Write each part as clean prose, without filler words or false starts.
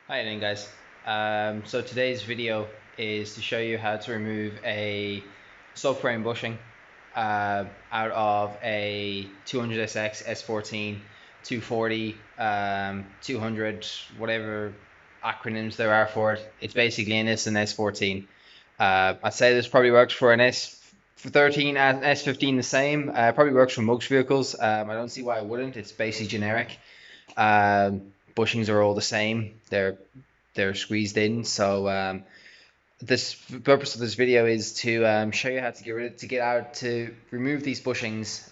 Hi again, guys. So today's video is to show you how to remove a subframe bushing out of a 200SX S14, 240, 200, whatever acronyms there are for it. It's basically an S14. I'd say this probably works for an S13 and S15 the same. Probably works for most vehicles. I don't see why it wouldn't. It's basically generic. Bushings are all the same. They're squeezed in. So this purpose of this video is to show you how to to remove these bushings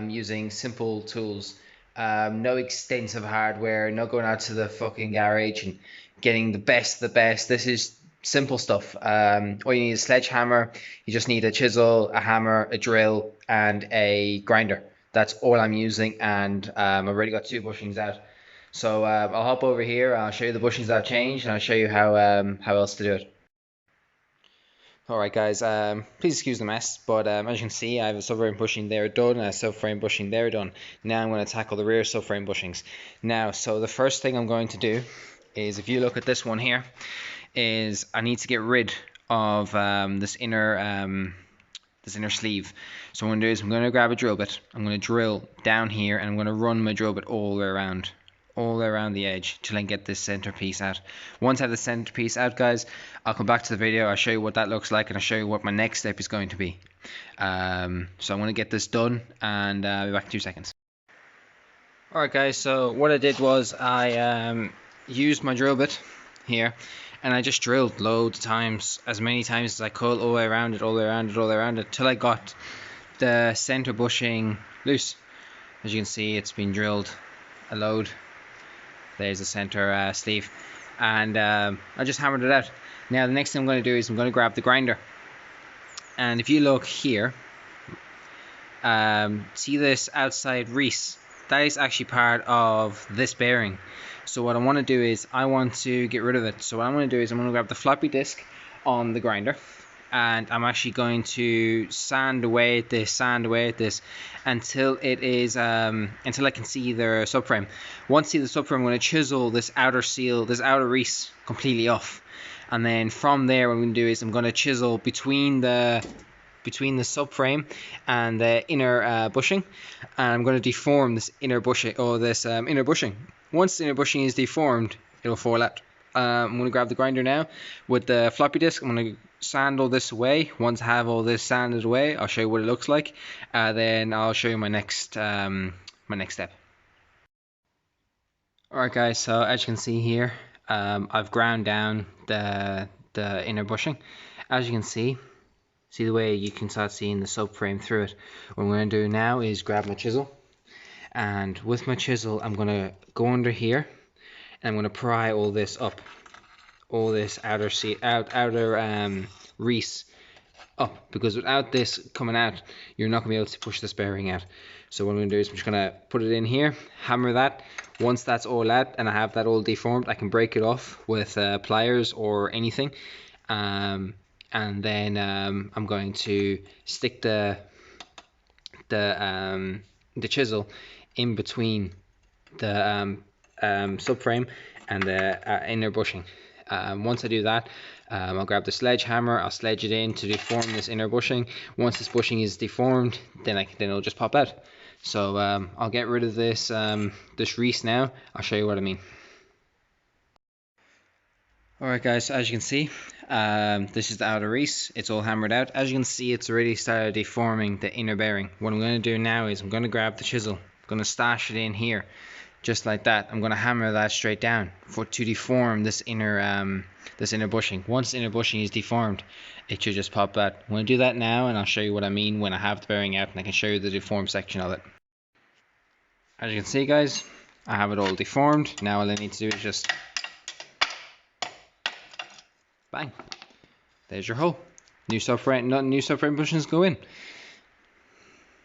using simple tools. No extensive hardware. No going out to the fucking garage and getting the best of the best. This is simple stuff. All you need is a sledgehammer. You just need a chisel, a hammer, a drill, and a grinder. That's all I'm using, and I've already got two bushings out. So I'll hop over here. I'll show you the bushings that I've changed, and I'll show you how else to do it. Alright guys, please excuse the mess, but as you can see I have a subframe bushing there done and a subframe bushing there done. Now I'm going to tackle the rear subframe bushings. Now, so the first thing I'm going to do is, if you look at this one here, is I need to get rid of this inner sleeve. So what I'm going to do is I'm going to grab a drill bit, I'm going to drill down here, and I'm going to run my drill bit all the way around the edge till I get this center piece out. Once I have the center piece out, guys, I'll come back to the video, I'll show you what that looks like, and I'll show you what my next step is going to be. So I'm going to get this done, and I'll be back in 2 seconds. Alright guys, so what I did was I used my drill bit here, and I just drilled loads of times, as many times as I could, all the way around it, till I got the center bushing loose. As you can see, it's been drilled a load. There's the center sleeve, and I just hammered it out. Now the next thing I'm going to do is I'm going to grab the grinder, and if you look here, see this outside reese? That is actually part of this bearing. So what I want to do is I want to get rid of it. So what I'm going to do is I'm going to grab the floppy disk on the grinder, and I'm actually going to sand away at this until it is until I can see the subframe. Once I see the subframe, I'm going to chisel this outer seal, this outer reese completely off, and then from there what I'm going to do is I'm going to chisel between the subframe and the inner bushing, and I'm going to deform this inner bushing, inner bushing. Once the inner bushing is deformed, it'll fall out. I'm going to grab the grinder now with the floppy disk. I'm going to sand all this away. Once I have all this sanded away, I'll show you what it looks like. Then I'll show you my next step. Alright guys, so as you can see here, I've ground down the inner bushing. As you can see the way you can start seeing the subframe through it. What I'm going to do now is grab my chisel, and with my chisel I'm going to go under here, and I'm going to pry all this up, all this outer reese up, because without this coming out, you're not going to be able to push this bearing out. So what I'm going to do is I'm just going to put it in here, hammer that. Once that's all out and I have that all deformed, I can break it off with pliers or anything. And then I'm going to stick the chisel in between the subframe and the inner bushing. Once I do that, I'll grab the sledgehammer, I'll sledge it in to deform this inner bushing. Once this bushing is deformed, then it'll just pop out. So I'll get rid of this reese now. I'll show you what I mean. Alright guys, so as you can see, this is the outer reese. It's all hammered out. As you can see, it's already started deforming the inner bearing. What I'm going to do now is I'm going to grab the chisel. I'm going to stash it in here, just like that. I'm going to hammer that straight down to deform this inner bushing. Once the inner bushing is deformed, it should just pop out. I'm going to do that now, and I'll show you what I mean when I have the bearing out, and I can show you the deformed section of it. As you can see guys, I have it all deformed. Now all I need to do is just bang, there's your hole. New subframe bushings go in.